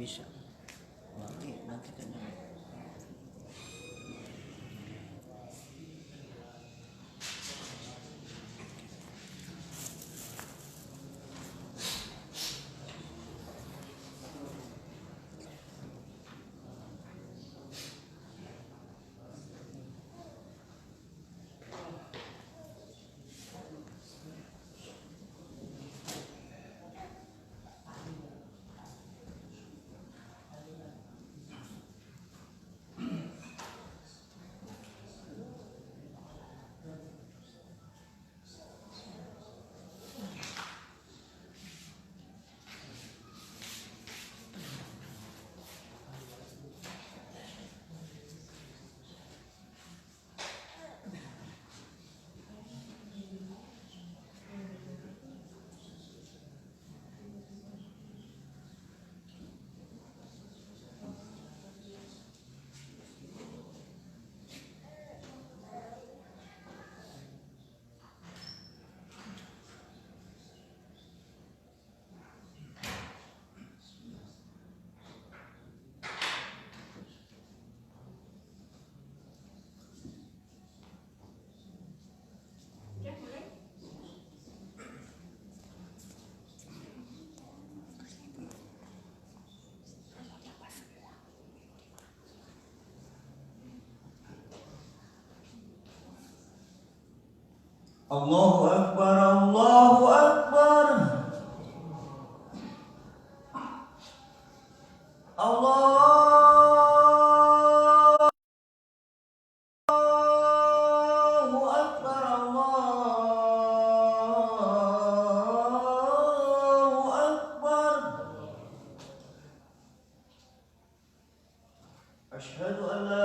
bisa. Nanti tanya. Allahu Akbar, Allahu Akbar. Allahu Akbar, Allahu Akbar. Asyhadu an la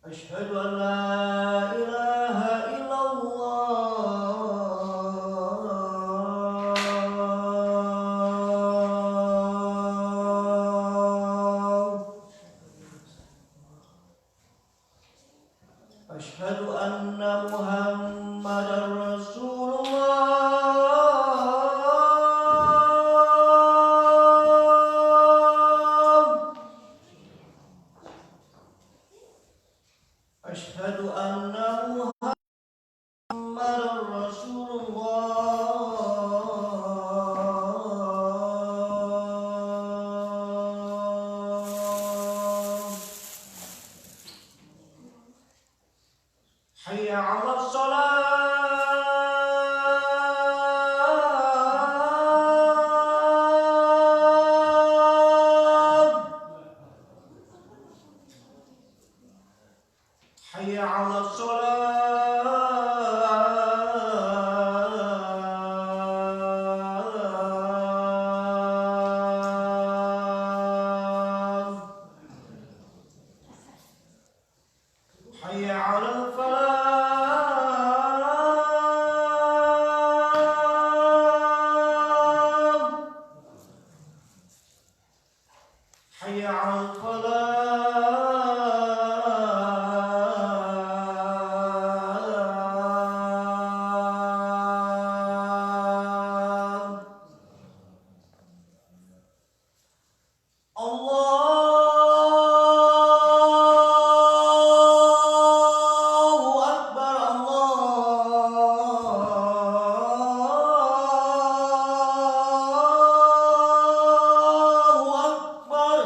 أشهد أن لا إله إلا الله أشهد أن محمدا رسول الله أشهد أن محمدا رسول الله حي على الصلاة حي على الصلاة حي على الفلاح حي على الفلاح الله أكبر الله أكبر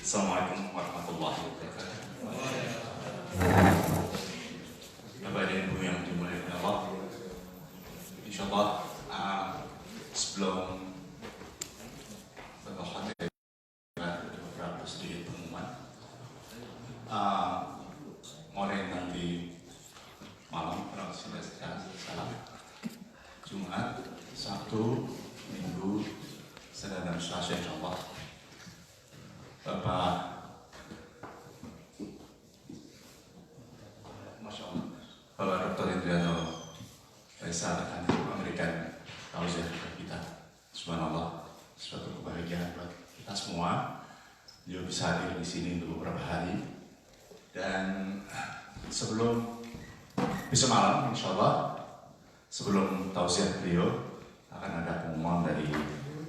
Assalamualaikum warahmatullahi wabarakatuh. Bapak dan Ibu yang dimuliakan Allah, insyaallah sebelum Bapak Khatib ada beberapa sedikit pengumuman. Mulai nanti malam kalau sudah salah Jumat, Sabtu, Minggu, Senin dan Selasa insyaallah Bapak Masya Allah Bapak Dr. Indriano Faisal akan memberikan tausiah kepada kita. Subhanallah, suatu kebahagiaan buat kita semua. Beliau bisa hadir di sini untuk beberapa hari. Dan sebelum besok malam, insya Allah, sebelum tausiah beliau akan ada pengumuman dari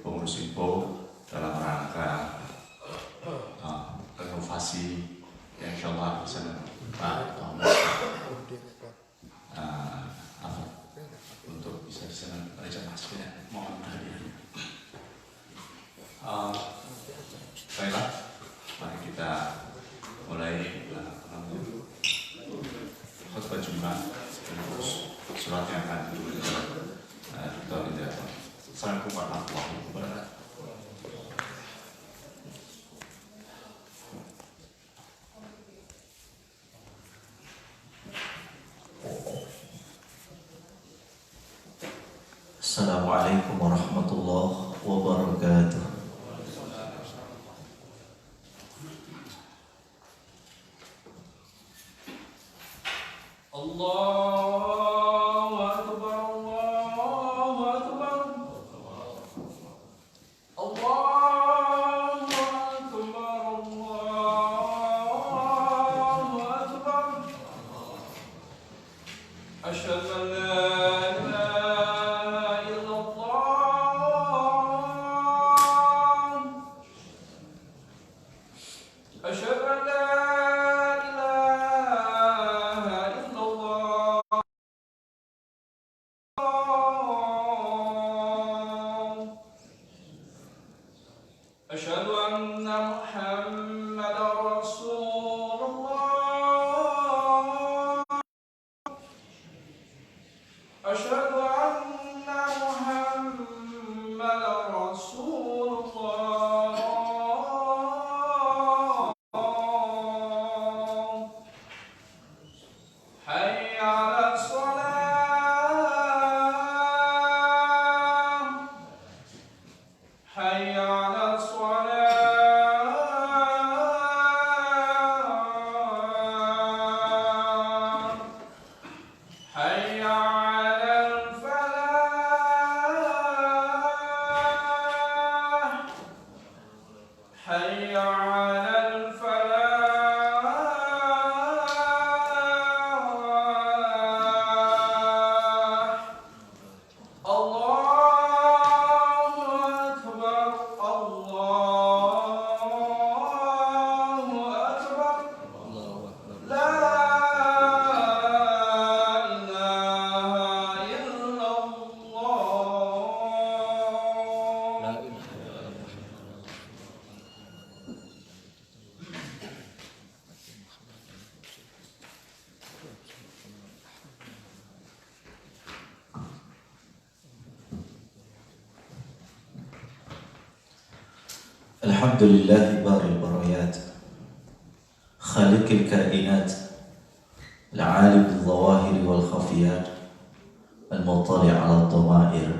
pengurus info dalam rangka renovasi yang insya Allah bisa Pak Thomas untuk bisa manajer masjidnya. Mohon hadiahnya. Baiklah, mari kita mulai khutbah Jumat surat yang akan ditulis Dr. Indriano. Assalamualaikum warahmatullahi wabarakatuh. Assalamualaikum warahmatullahi wabarakatuh. Allahu Akbar, Allahu Akbar, Allahu Akbar, Allahu Akbar. Asyhadu an la ilaha illallah. Asyhadu an la أشهد أن محمدا رسول الله. أشهد أن محمدا رسول الله. حي على الصلاة. حي على حي على الفلاح. حي على الفلاح. الله أكبر، الله أكبر، لا Alhamdulillah baril barayat Khaliqil kainat Al-alim al-zawahiri wal khafiyat Al-mutali' ala al-dhama'ir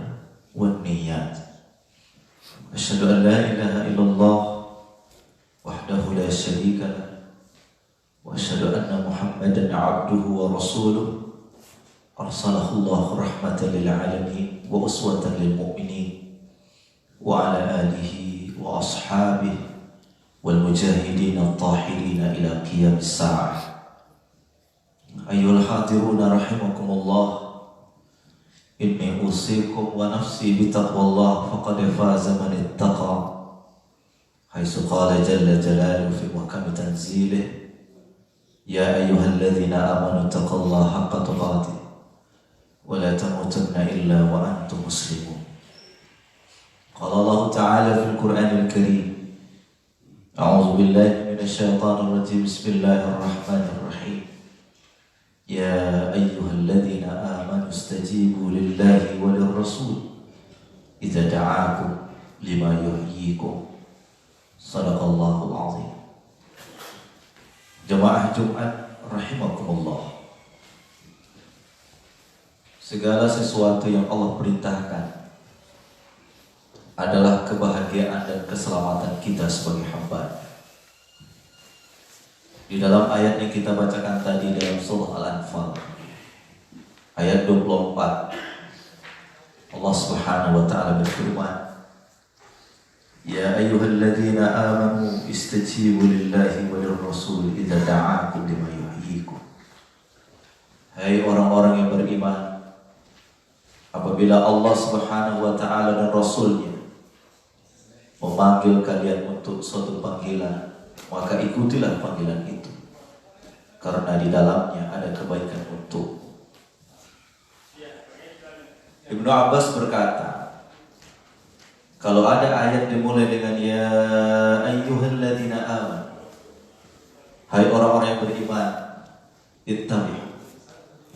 wal niyat. Asyhadu an la ilaha illallah wahdahu la syarika lah wa asyhadu anna Muhammadan abduhu wa rasuluh arsalahu Allah rahmatan lil alamin wa uswatan lil mu'minin wa ala alihi wa ashabihi wal mujahidin at-tahirin ila qiyam as-sa'ah. Ayyuhal hadiruna rahimakumullah, inni usikum wa nafsi bitaqwallah faqad faza man ittaqa. Haitsu qala jalla jalaluhu fi muhkami tanzilih, ya ayyuhalladzina amanu taqullaha haqqa tuqatih wa la tamutunna illa wa antum muslimun. Qala Allah Ta'ala fil Qur'anil Karim, A'udzu billahi minasyaitonir rajim. Bismillahirrahmanirrahim. Ya ayyuhalladzina amanu istajibu lillahi walir rasul idza da'akum lima yuhyikum. Shadaqallahul azim. Jemaah Jumat rahimakumullah. Segala sesuatu yang Allah perintahkan adalah kebahagiaan dan keselamatan kita sebagai hamba. Di dalam ayat yang kita bacakan tadi dalam surah Al-Anfal ayat 24, Allah Subhanahu wa taala berfirman, Ya ayyuhalladzina amanu istajibu lillahi walir rasul idza da'akum lima yuhyikum. Hai orang-orang yang beriman, apabila Allah Subhanahu wa taala dan Rasulnya memanggil kalian untuk suatu panggilan, maka ikutilah panggilan itu, karena di dalamnya ada kebaikan untuk. Ibnu Abbas berkata, kalau ada ayat dimulai dengan ya ayyuhalladzina amanu, hai orang-orang yang beriman, ittabi'u,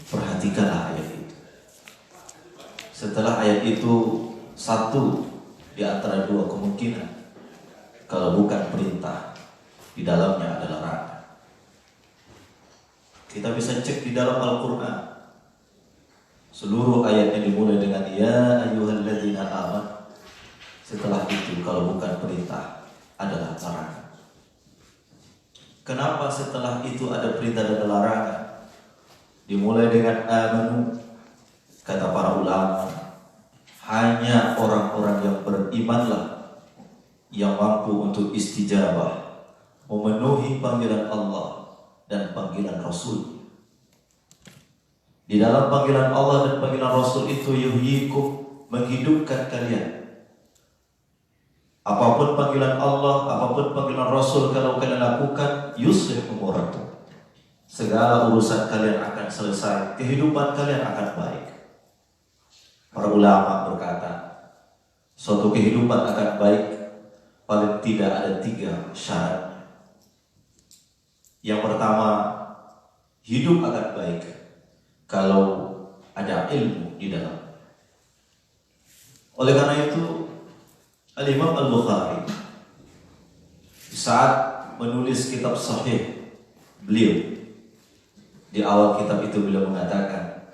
perhatikanlah ayat itu. Setelah ayat itu, satu di antara dua kemungkinan, kalau bukan perintah, di dalamnya adalah larangan. Kita bisa cek di dalam Al-Quran, seluruh ayat yang dimulai dengan ya ayyuhalladzina amanu, setelah itu kalau bukan perintah adalah larangan. Kenapa setelah itu ada perintah dan larangan? Dimulai dengan amanu. Kata para ulama, hanya orang-orang yang berimanlah yang mampu untuk istijabah, memenuhi panggilan Allah dan panggilan Rasul. Di dalam panggilan Allah dan panggilan Rasul itu yuhyikum, menghidupkan kalian. Apapun panggilan Allah, apapun panggilan Rasul, kalau kalian lakukan, yuslih umurakum, segala urusan kalian akan selesai, kehidupan kalian akan baik. Para ulama berkata, suatu kehidupan akan baik paling tidak ada 3 syarat. Yang pertama, hidup akan baik kalau ada ilmu di dalam. Oleh karena itu, Al-Imam Al-Bukhari saat menulis kitab Sahih beliau, di awal kitab itu beliau mengatakan,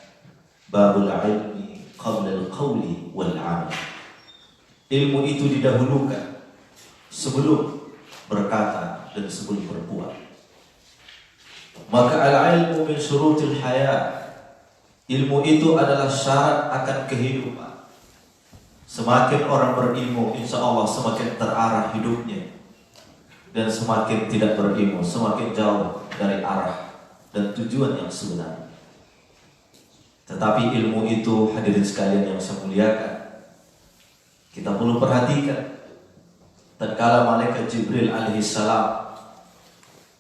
Babul ilmi qabla al-qawli wal-'amal. Ilmu itu didahulukan sebelum berkata dan sebelum berbuat. Maka al-ilmu min syurutil hayat. Ilmu itu adalah syarat akan kehidupan. Semakin orang berilmu, insya Allah semakin terarah hidupnya. Dan semakin tidak berilmu, semakin jauh dari arah dan tujuan yang sebenarnya. Tetapi ilmu itu, hadirin sekalian yang saya muliakan, kita perlu perhatikan. Tatkala malaikat Jibril alaihissalam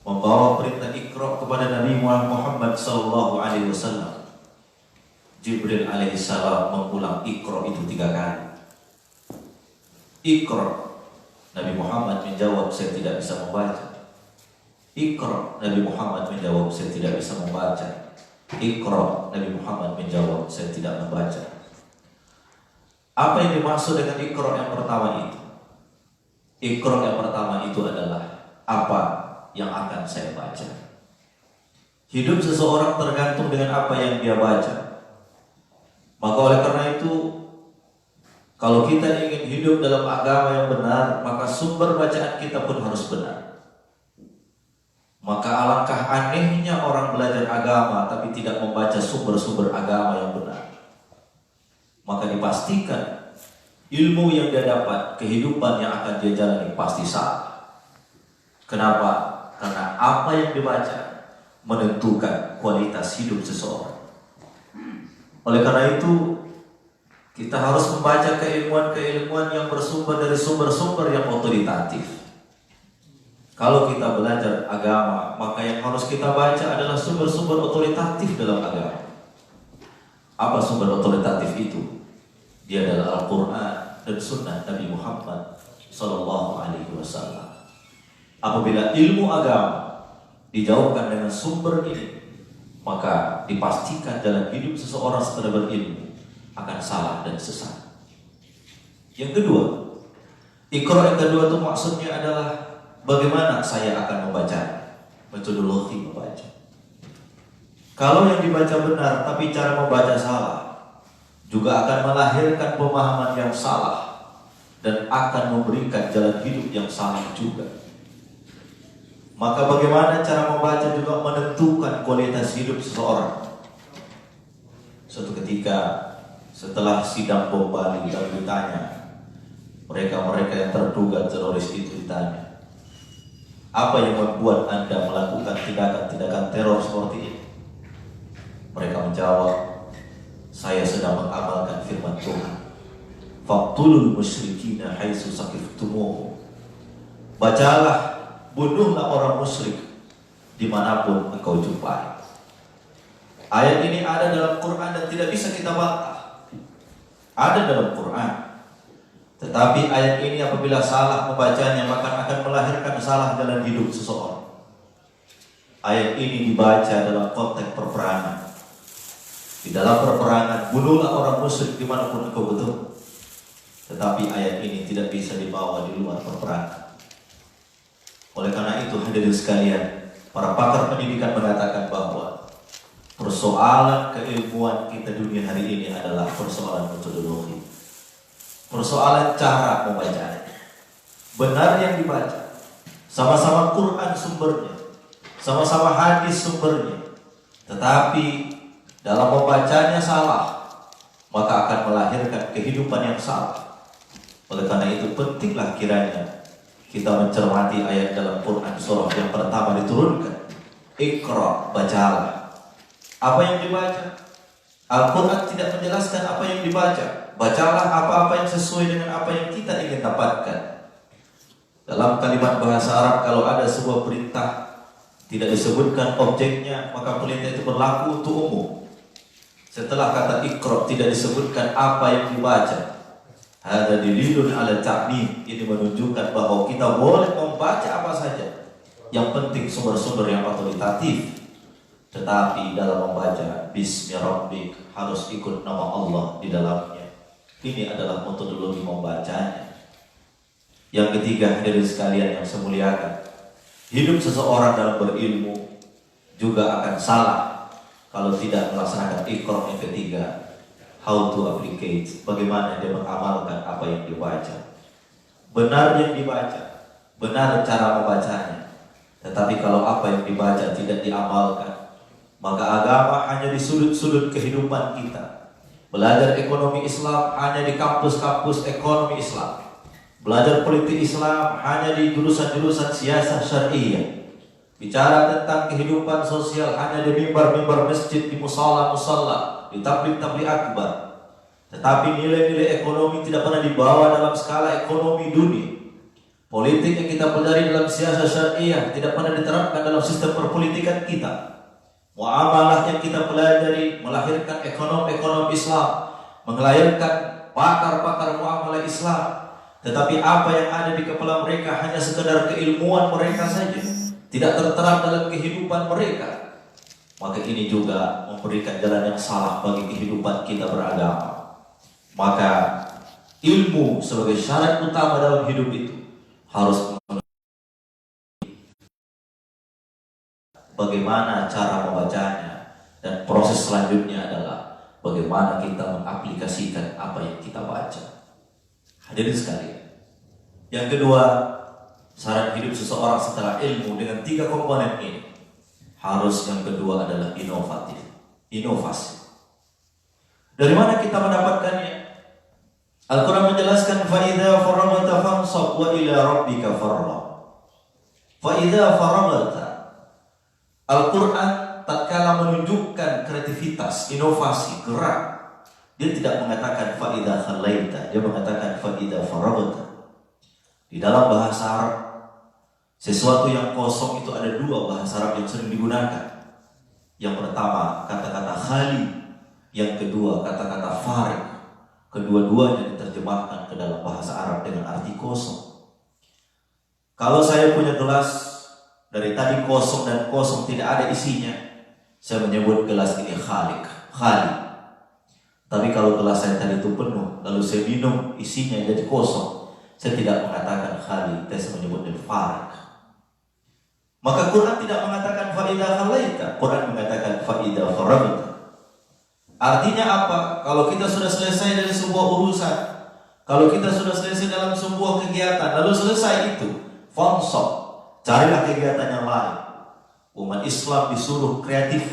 membawa perintah Iqra kepada Nabi Muhammad sallallahu alaihi wasallam, Jibril alaihissalam mengulang Iqra itu 3 kali. Iqra, Nabi Muhammad menjawab, saya tidak bisa membaca. Iqra, Nabi Muhammad menjawab, saya tidak bisa membaca. Iqra, Nabi Muhammad menjawab, saya tidak membaca. Apa yang dimaksud dengan Iqra yang pertama itu? Iqra yang pertama itu adalah apa yang akan saya baca. Hidup seseorang tergantung dengan apa yang dia baca. Maka oleh karena itu, kalau kita ingin hidup dalam agama yang benar, maka sumber bacaan kita pun harus benar. Maka alangkah anehnya orang belajar agama tapi tidak membaca sumber-sumber agama yang benar. Maka dipastikan ilmu yang dia dapat, kehidupan yang akan dia jalani pasti salah. Kenapa? Karena apa yang dibaca menentukan kualitas hidup seseorang. Oleh karena itu, kita harus membaca keilmuan-keilmuan yang bersumber dari sumber-sumber yang otoritatif. Kalau kita belajar agama, maka yang harus kita baca adalah sumber-sumber otoritatif dalam agama. Apa sumber otoritatif itu? Dia adalah Al-Quran dan Sunnah Nabi Muhammad Sallallahu Alaihi Wasallam. Apabila ilmu agama dijauhkan dengan sumber ini, maka dipastikan jalan hidup seseorang setelah berilmu akan salah dan sesat. Yang kedua, Iqra yang kedua itu maksudnya adalah bagaimana saya akan membaca, metodologi membaca. Kalau yang dibaca benar tapi cara membaca salah, juga akan melahirkan pemahaman yang salah dan akan memberikan jalan hidup yang salah juga. Maka bagaimana cara membaca juga menentukan kualitas hidup seseorang. Suatu ketika setelah sidang bom Bali dan ditanya, mereka yang terduga teroris itu ditanya, apa yang membuat Anda melakukan tindakan-tindakan teror seperti ini? Mereka menjawab, saya sedang mengamalkan firman Tuhan, faqtulul musyrikina haitsu saqiftumuhum. Bacalah, bunuhlah orang musyrik dimanapun engkau jumpai. Ayat ini ada dalam Quran dan tidak bisa kita bantah. Ada dalam Quran. Tetapi ayat ini apabila salah membacanya, maka akan melahirkan salah jalan hidup seseorang. Ayat ini dibaca dalam konteks perperangan. Di dalam perperangan, bunuhlah orang musyrik dimanapun engkau bertemu. Tetapi ayat ini tidak bisa dibawa di luar perperangan. Oleh karena itu, hadirin sekalian, para pakar pendidikan mengatakan bahwa persoalan keilmuan kita dunia hari ini adalah persoalan metodologi, persoalan cara membacanya. Benar yang dibaca, sama-sama Quran sumbernya, sama-sama hadis sumbernya, tetapi dalam membacanya salah, maka akan melahirkan kehidupan yang salah. Oleh karena itu pentinglah kiranya kita mencermati ayat dalam Quran surah yang pertama diturunkan, Iqra, bacalah. Apa yang dibaca? Al-Quran tidak menjelaskan apa yang dibaca. Bacalah apa-apa yang sesuai dengan apa yang kita ingin dapatkan. Dalam kalimat bahasa Arab, kalau ada sebuah perintah tidak disebutkan objeknya, maka perintah itu berlaku untuk umum. Setelah kata Iqra tidak disebutkan apa yang dibaca, ada dililun ala ta'mim, ini menunjukkan bahwa kita boleh membaca apa saja. Yang penting sumber-sumber yang otoritatif. Tetapi dalam membaca Bismi Rabbik harus ikut nama Allah di dalamnya. Ini adalah metodologi membacanya. Yang ketiga, hadirin sekalian yang saya muliakan, hidup seseorang dalam berilmu juga akan salah kalau tidak melaksanakan Iqra yang ketiga. How to applicate, bagaimana dia mengamalkan apa yang dibaca. Benar yang dibaca, benar cara membacanya. Tetapi kalau apa yang dibaca tidak diamalkan, maka agama hanya di sudut-sudut kehidupan kita. Belajar ekonomi Islam hanya di kampus-kampus ekonomi Islam. Belajar politik Islam hanya di jurusan-jurusan siasah syariah. Bicara tentang kehidupan sosial hanya di mimbar-mimbar masjid, di musala-musala, di tabligh-tabligh akbar. Tetapi nilai-nilai ekonomi tidak pernah dibawa dalam skala ekonomi dunia. Politik yang kita pelajari dalam siasah syariah tidak pernah diterapkan dalam sistem perpolitikan kita. Muamalah yang kita pelajari melahirkan ekonom-ekonom Islam, melahirkan pakar-pakar muamalah Islam. Tetapi apa yang ada di kepala mereka hanya sekedar keilmuan mereka saja, tidak terterap dalam kehidupan mereka. Maka ini juga memberikan jalan yang salah bagi kehidupan kita beragama. Maka ilmu sebagai syarat utama dalam hidup itu harus bagaimana cara membacanya, dan proses selanjutnya adalah bagaimana kita mengaplikasikan apa yang kita baca. Hadirin sekalian, yang kedua, syarat hidup seseorang setelah ilmu dengan 3 komponen ini, harus yang kedua adalah inovatif, inovasi. Dari mana kita mendapatkannya? Al-Quran menjelaskan, فَإِذَا فَرَغْتَ فَانْصَبْ وَإِلَى رَبِّكَ فَارْغَب. فَإِذَا فَرَغْتَ, Al-Quran tatkala menunjukkan kreativitas, inovasi, gerak, dia tidak mengatakan فَإِذَا خَلَّيْتَ, dia mengatakan فَإِذَا فَرَغْتَ. Di dalam bahasa Arab, sesuatu yang kosong itu ada 2 bahasa Arab yang sering digunakan. Yang pertama kata-kata khali, yang kedua kata-kata farik. Kedua-duanya diterjemahkan ke dalam bahasa Arab dengan arti kosong. Kalau saya punya gelas dari tadi kosong dan kosong tidak ada isinya, saya menyebut gelas ini khali. Tapi kalau gelas saya tadi itu penuh, lalu saya minum isinya jadi kosong, saya tidak mengatakan khali, saya menyebutnya farik. Maka Quran tidak mengatakan fa'idha khalaita, Quran mengatakan fa'idha faragta. Artinya apa? Kalau kita sudah selesai dari sebuah urusan, kalau kita sudah selesai dalam sebuah kegiatan, lalu selesai itu, fansab, carilah kegiatan yang lain. Umat Islam disuruh kreatif,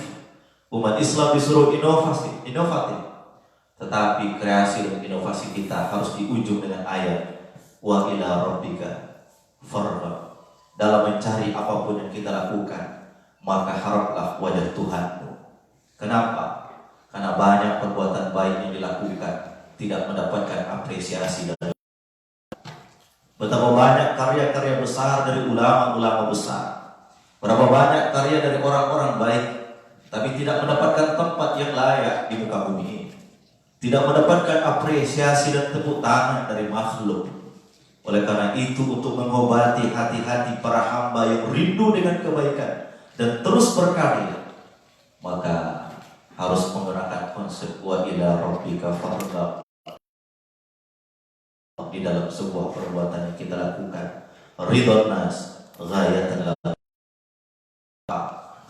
umat Islam disuruh inovatif. Tetapi kreasi dan inovasi kita harus di ujung dengan ayat wa ila rabbika farghab. Dalam mencari apapun yang kita lakukan, maka haraplah wajah Tuhanmu. Kenapa? Karena banyak perbuatan baik yang dilakukan tidak mendapatkan apresiasi dari. Betapa banyak karya-karya besar dari ulama-ulama besar, berapa banyak karya dari orang-orang baik, tapi tidak mendapatkan tempat yang layak di muka bumi ini, tidak mendapatkan apresiasi dan tepuk tangan dari makhluk. Oleh karena itu, untuk mengobati hati-hati para hamba yang rindu dengan kebaikan dan terus berkarya, maka harus menggunakan konsep wa ila rabbika farghab di dalam sebuah perbuatan yang kita lakukan. Ridwan nas ghayatan la,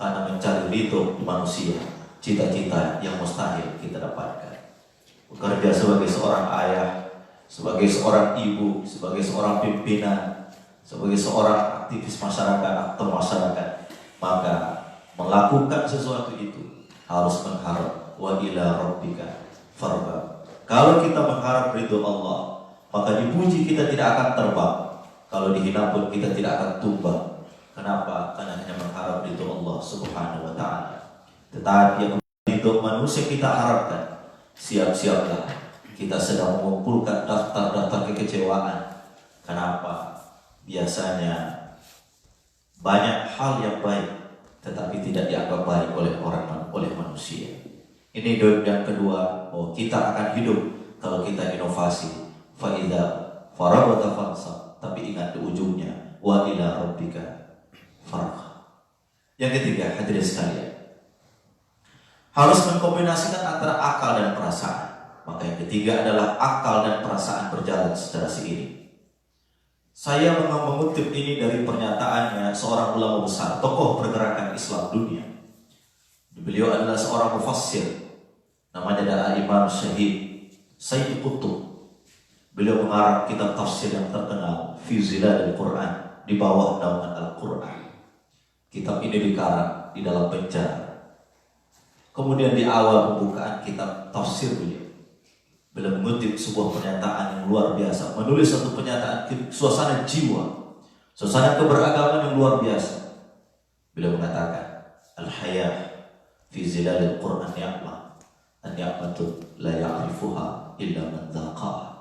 karena mencari ridho manusia, cita-cita yang mustahil kita dapatkan. Bekerja sebagai seorang ayah, sebagai seorang ibu, sebagai seorang pimpinan, sebagai seorang aktivis masyarakat atau masyarakat, maka melakukan sesuatu itu harus mengharap wa ila rabbika farghab. Kalau kita mengharap ridho Allah, maka dipuji kita tidak akan terbang. Kalau dihina pun kita tidak akan tumbang. Kenapa? Karena hanya mengharap ridho Allah Subhanahu wa ta'ala. Tetapi yang ridho manusia kita harapkan, siap-siaplah kita sedang mengumpulkan daftar-daftar kekecewaan. Kenapa? Biasanya banyak hal yang baik tetapi tidak dianggap baik oleh manusia. Ini yang kedua, kita akan hidup kalau kita inovasi. Fa'idha faragta fansab, tapi ingat di ujungnya wa ila rabbika farghab. Yang ketiga, hadirin sekalian, harus mengkombinasikan antara akal dan perasaan. Maka yang ketiga adalah akal dan perasaan berjalan secara seiring. Saya mengutip ini dari pernyataannya seorang ulama besar, tokoh pergerakan Islam dunia. Beliau adalah seorang mufassir, namanya adalah Imam Syahid Sayyid Qutb. Beliau mengarang kitab tafsir yang terkenal, Fi Zilalil Quran, di bawah naungan Al-Quran. Kitab ini dikarang di dalam penjara. Kemudian di awal pembukaan kitab tafsir beliau mengutip sebuah pernyataan yang luar biasa, menulis satu pernyataan suasana jiwa, suasana keberagaman yang luar biasa. Beliau mengatakan, al-hayah fi zilalil Quran ni'mah, an-ni'matu la ya'rifuha illa man dzaqaha.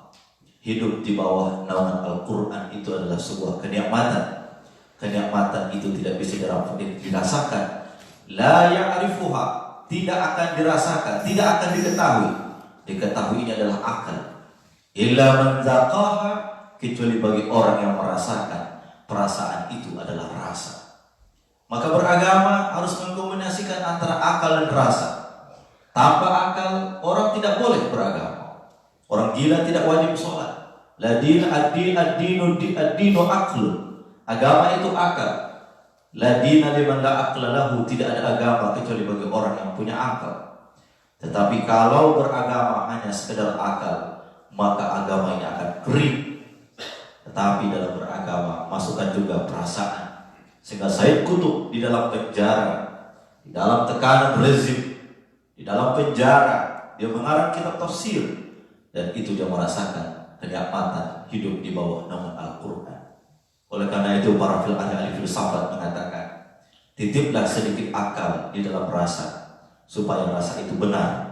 Hidup di bawah naungan Al-Quran itu adalah sebuah kenikmatan. Kenikmatan itu tidak bisa dirasakan. La ya'rifuha, tidak akan dirasakan, tidak akan diketahui. Diketahui ini adalah akal. Illa man dzaqaha, kecuali bagi orang yang merasakan. Perasaan itu adalah rasa. Maka beragama harus mengkombinasikan antara akal dan rasa. Tanpa akal, orang tidak boleh beragama. Orang gila tidak wajib sholat. La din ad-dinu aqlun. Agama itu akal. La dina liman la aqla lahu, tidak ada agama kecuali bagi orang yang punya akal. Tetapi kalau beragama hanya sekedar akal, maka agama ini akan kering. Tetapi dalam beragama masukkan juga perasaan. Sehingga Sayyid Qutb di dalam penjara, di dalam tekanan rezim, di dalam penjara, dia mengarang kitab tafsir, dan itu dia merasakan kenikmatan hidup di bawah naungan Al-Quran. Oleh karena itu para ahli filsafat mengatakan, titiplah sedikit akal di dalam rasa supaya rasa itu benar,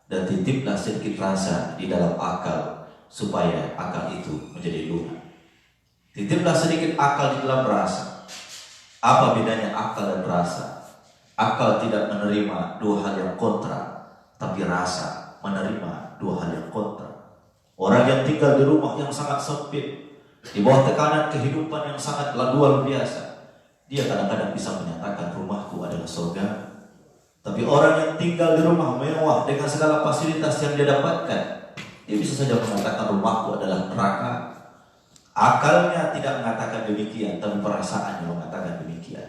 dan titiplah sedikit rasa di dalam akal supaya akal itu menjadi lunak. Titiplah sedikit akal di dalam rasa. Apa bedanya akal dan rasa? Akal tidak menerima dua hal yang kontra, tapi rasa menerima dua hal yang kontra. Orang yang tinggal di rumah yang sangat sempit, Di bawah tekanan kehidupan yang sangat luar biasa, dia kadang-kadang bisa menyatakan rumahku adalah surga. Tapi orang yang tinggal di rumah mewah dengan segala fasilitas yang dia dapatkan, dia bisa saja mengatakan rumahku adalah neraka. Akalnya tidak mengatakan demikian, tapi perasaannya mengatakan demikian.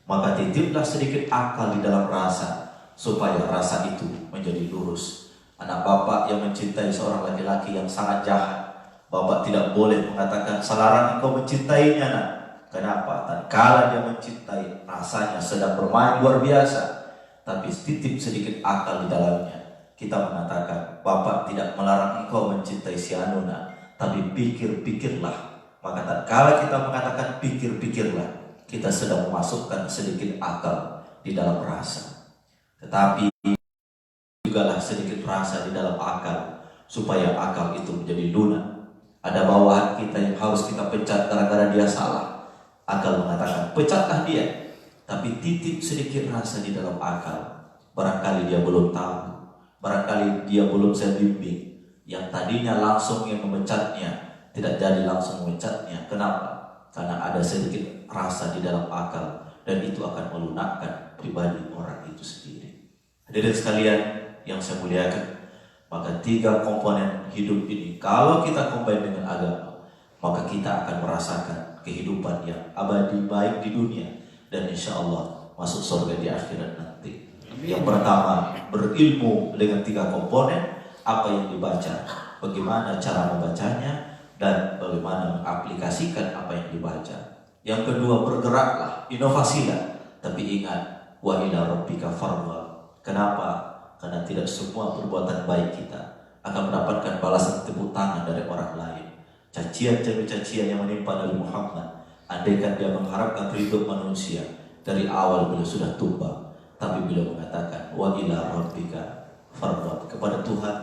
Maka titiplah sedikit akal di dalam rasa, supaya rasa itu menjadi lurus. Anak bapak yang mencintai seorang laki-laki yang sangat jahat, bapak tidak boleh mengatakan selarang engkau mencintainya nak. Kenapa? Tatkala dia mencintai, rasanya sedang bermain luar biasa, tapi titip sedikit akal di dalamnya. Kita mengatakan, bapak tidak melarang engkau mencintai si anu nak, tapi pikir-pikirlah. Maka tatkala kita mengatakan pikir-pikirlah, kita sedang memasukkan sedikit akal di dalam rasa. Tetapi jugalah sedikit rasa di dalam akal, supaya akal itu menjadi lunak. Ada bawahan kita yang harus kita pecat gara-gara dia salah. Akal mengatakan pecatlah dia, tapi titip sedikit rasa di dalam akal. Barangkali dia belum tahu, barangkali dia belum saya bimbing. Yang tadinya langsung yang memecatnya, tidak jadi langsung memecatnya. Kenapa? Karena ada sedikit rasa di dalam akal, dan itu akan melunakkan pribadi orang itu sendiri. Hadirin sekalian yang saya muliakan, maka 3 komponen hidup ini kalau kita combine dengan agama, maka kita akan merasakan kehidupan yang abadi baik di dunia, dan insya Allah masuk surga di akhirat nanti. Yang pertama, berilmu dengan 3 komponen. Apa yang dibaca, bagaimana cara membacanya, dan bagaimana mengaplikasikan apa yang dibaca. Yang kedua, bergeraklah, inovasilah, tapi ingat, wa ila rabbika farghab. Kenapa? Karena tidak semua perbuatan baik kita akan mendapatkan balasan tepuk tangan dari orang lain. Cacian demi cacian yang menimpa Nabi Muhammad, andaikan dia mengharapkan ridho manusia, dari awal beliau sudah tumbang. Tapi beliau mengatakan, wa ila rabbika farghab, kepada Tuhan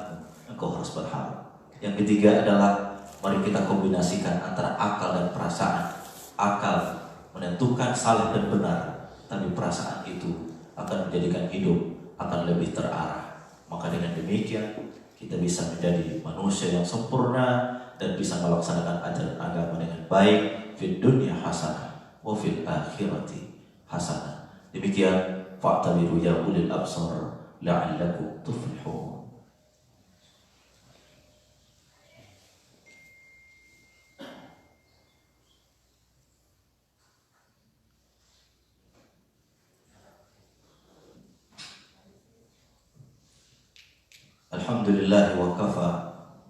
engkau harus berharap. Yang ketiga adalah, mari kita kombinasikan antara akal dan perasaan. Akal menentukan salah dan benar, tapi perasaan itu akan menjadikan hidup akan lebih terarah. Maka dengan demikian kita bisa menjadi manusia yang sempurna dan bisa melaksanakan ajaran agama dengan baik. Fid dunya hasanah wa fil akhirati hasanah. Demikian, fa'tabiru ya ulil absar la'allakum tuflihun. Alhamdulillah wa kafa,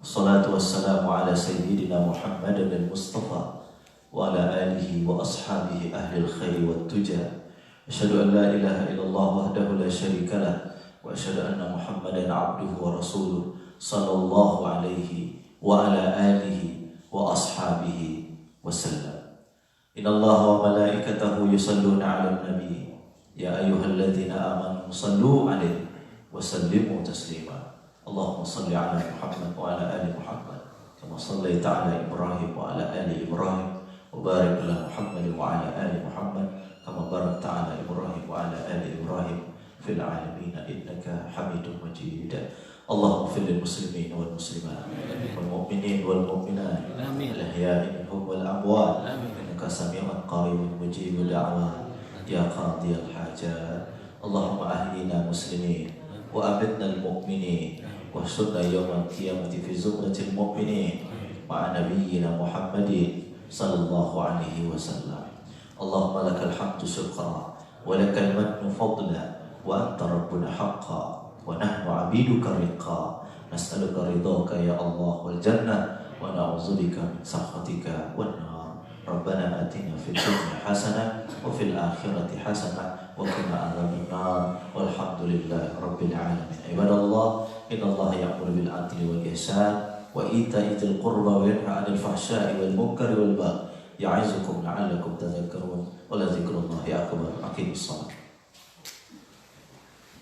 wassalatu wassalamu ala sayyidina Muhammadin al-Mustafa wa ala alihi wa ashabihi ahli al-khairi wa tuja. Asyhadu an la ilaha illallah wahdahu la syarika lah, wa asyhadu anna Muhammadan abduhu wa rasuluh sallallahu alaihi wa ala alihi wa ashabihi wasallam. Inna Allaha wa malaikatahu yusalluna ala nabi, ya ayyuhalladzina amanu sallu alaihi wa sallimu taslima. Allahumma salli ala Muhammad wa ala ali Muhammad kama sallaita ala Ibrahim wa ala ali Ibrahim, wa barik ala Muhammad wa ala ali Muhammad kama barakta ala Ibrahim wa ala ali Ibrahim fil alamin innaka Hamidum Majid. Allahumma fil lil muslimin wal muslimat wal mu'minin wal mu'minat al ahya'i minhum wal amwat innaka sami'un qaribun mujibud da'wat ya qadiyal hajat. Allahumma ahlina muslimin wa abidna al mu'minin واحشرنا يوم القيامة في زمرة المؤمنين مع نبينا محمد صلى الله عليه وسلم. اللهم لك الحمد شكرا ولك المن فضلا وأنت ربنا حقا ونحن عبيدك رقا نسألك رضاك يا الله والجنة ونعوذ بك من سخطك والنار. ربنا آتنا في الدنيا حسنة وفي الآخرة حسنة وقنا عذاب النار والحمد لله رب العالمين. عباد الله، إن الله يأمر بالعدل والإحسان وإيتاء ذي القربى وينهى عن الفحشاء والمنكر والبغي يعظكم لعلكم تذكرون ولذكر الله أكبر. أقيموا الصلاة.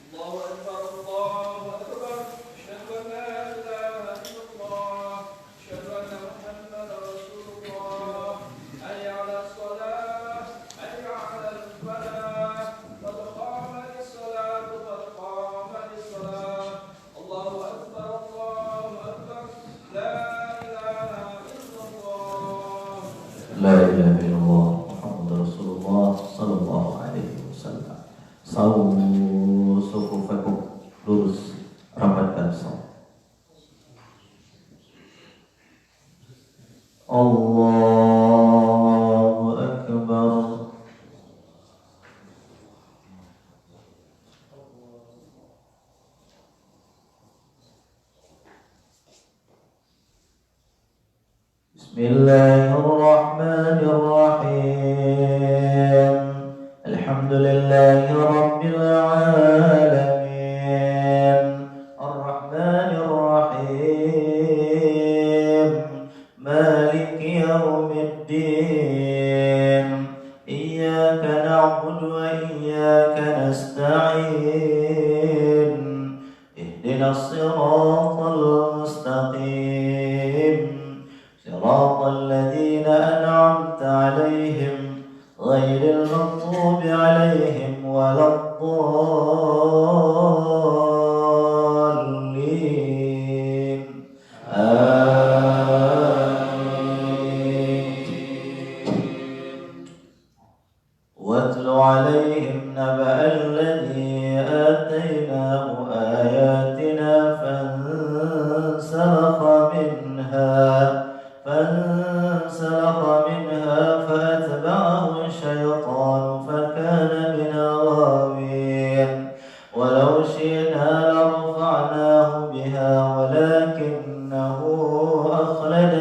الله أكبر الله أكبر أشهد أن لا إله إلا الله أشهد أن محمدا رسول الله حي على الصلاة حي على الفلاح قد قامت الصلاة قد قامت الصلاة. الله أكبر لا إله إلا الله. La ilaha illallah Muhammadur Rasulullah sallallahu alaihi wasallam. Sawu sufufakum, lurus, rapatkan shaf. Allahu akbar. Bismillahirrahmanirrahim. Alhamdulillahi rabbil alamin. Ar-Rahmanir Rahim. Maliki yaumiddin. Iyyaka na'budu wa iyyaka nasta'in. Ihdinas siratal mustaqim. صراط الذين أنعمت عليهم غير المغضوب عليهم ولا الضالين آمين. واتل عليهم نبأ الذي آتيناه آياتنا فانسلخ منها فأتبعه الشيطان فكان من الغاوين. ولو شئنا لرفعناه بها ولكنه أخلد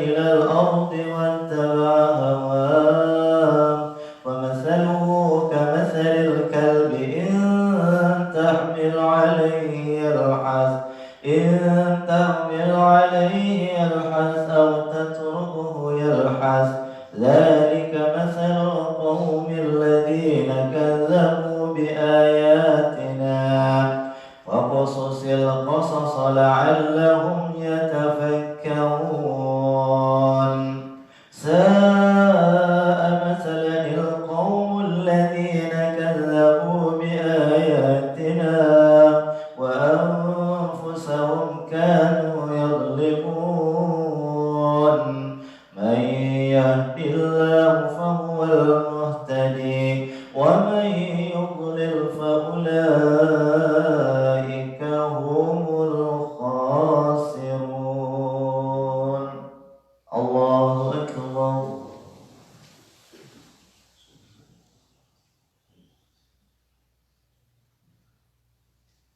إلى الأرض واتبع هواه ومثله كمثل الكلب إن تحمل عليه يلحث أو تتركه يلحث. ذلك مثل القوم الذين كذبوا بآياتنا. وقصص القصص لعلهم يتفكرون. ساء مثلا القوم الذين كذبوا بآياتنا وأنفسهم كانوا يظلمون. من يهد الله فهو المهتدي ومن يضلل فأولئك هم الخاسرون. الله أكبر.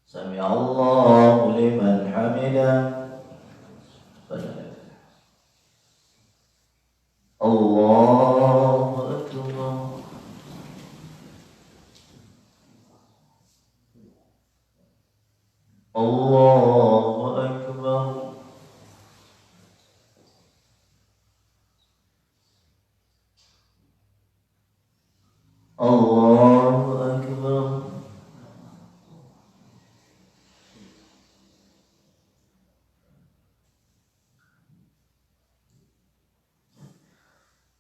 سمع الله لمن حمده. الله أكبر. الله أكبر. الله أكبر.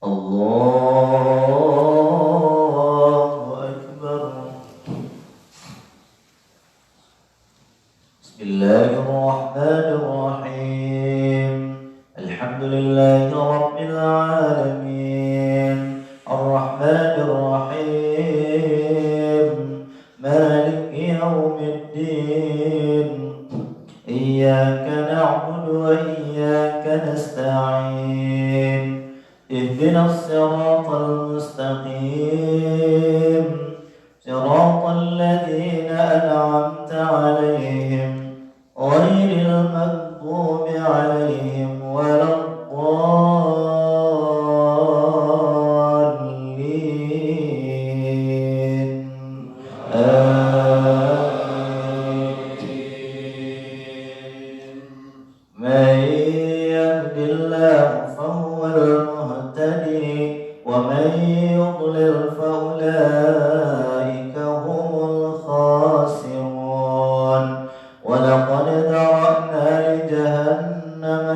الله أكبر. بسم الله الرحمن الرحيم. الحمد لله رب العالمين. الرحمن الرحيم. مالك يوم الدين. إياك نعبد وإياك نستعين. اهدنا الصراط المستقيم. صراط الذين أنعمت عليهم غير المغضوب عليهم ولا الضالين آمين. من يهد الله فهو المهتدي ومن يضلل فأولئك هم الخاسرون. ولقد ذرأنا لجهنم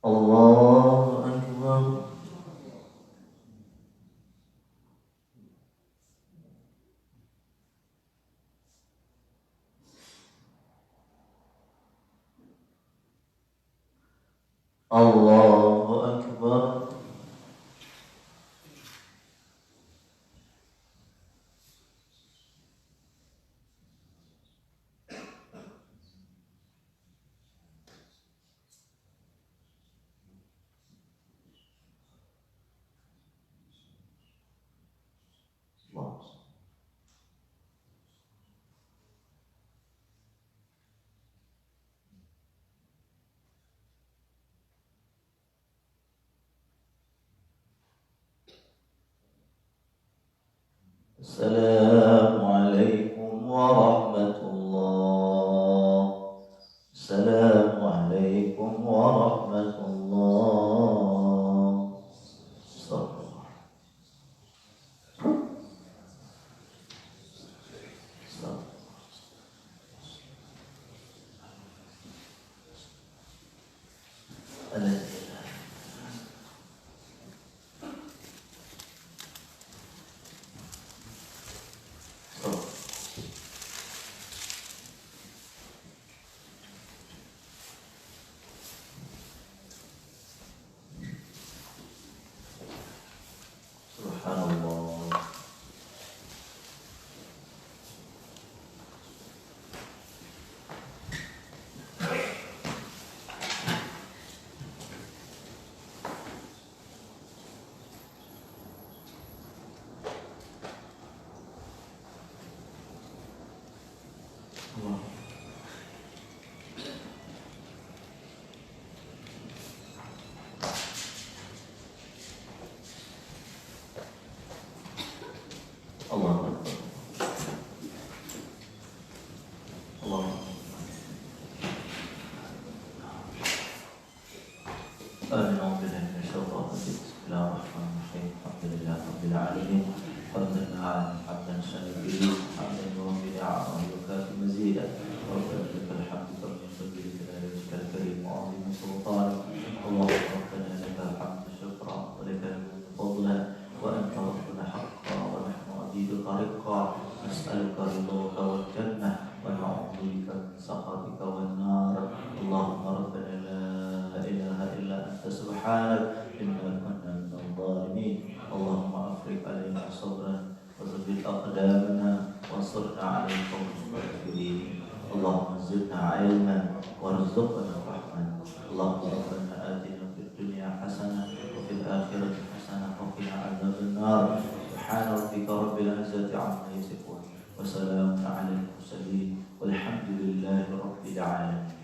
Allahu Akbar. Allahu Akbar. Assalamualaikum warahmatullah. Assalamualaikum warahmatullah. Astagfirullah. Subhanallah. Allah. Allahu Akbar. Allahu Akbar. آمين بالله من الشيطان الرجيم. بسم الله الرحمن الرحيم. الحمد لله رب العالمين. حمدا عالم حمدا شاكرين حمدا يوفي نعمه ويكافئ مزيدا. ربنا لك الحمد كما ينبغي لجلال وجهك الكريم وعظيم سلطانك. اللهم ربنا لك الحمد شكرا ولك الحمد فضلا وانت ربنا حقا ونحن عبيدك رقا. نسالك رضاك والجنه ونعوذ بك من سخطك والنار. اللهم ربنا لا اله الا انت سبحانك انا كنا من الظالمين. اللهم افرغ علينا صبرا وثبت اقدامنا وانصرنا على القوم الكافرين. اللهم زدنا علما وارزقنا فهما. اللهم ربنا آتنا في الدنيا حسنة وفي الآخرة حسنة وقنا عذاب النار. سبحان ربك رب العزة عما يصفون وسلام على المرسلين والحمد لله رب العالمين.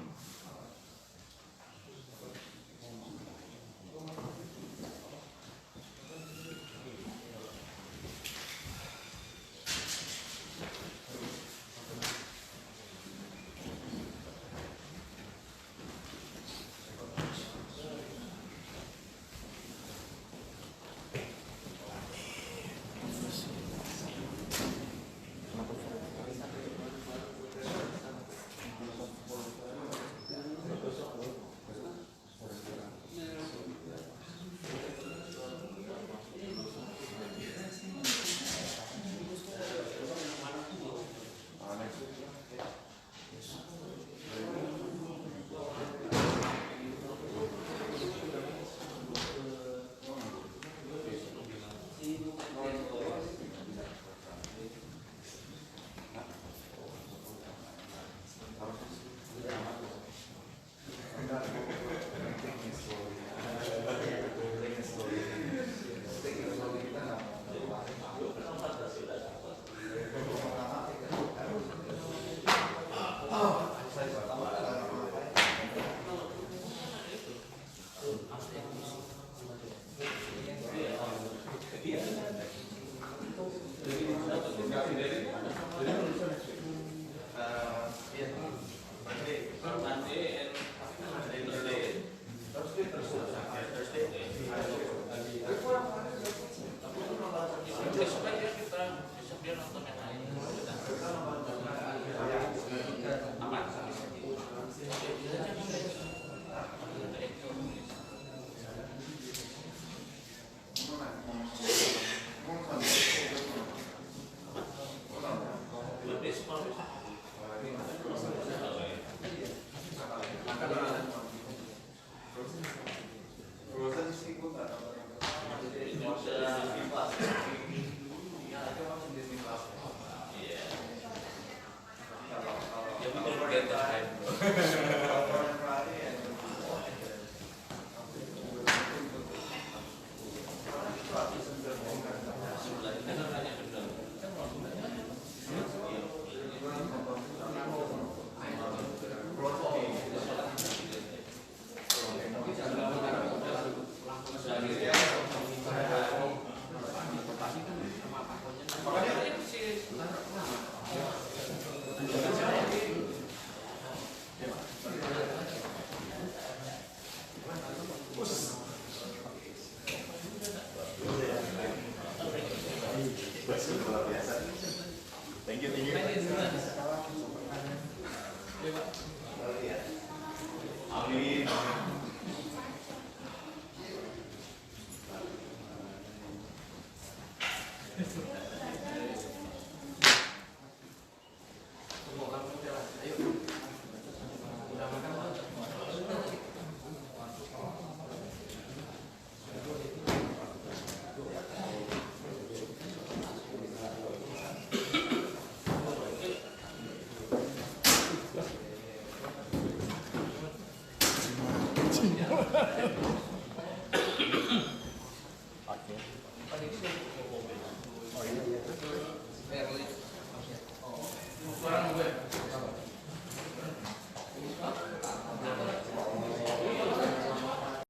Oke.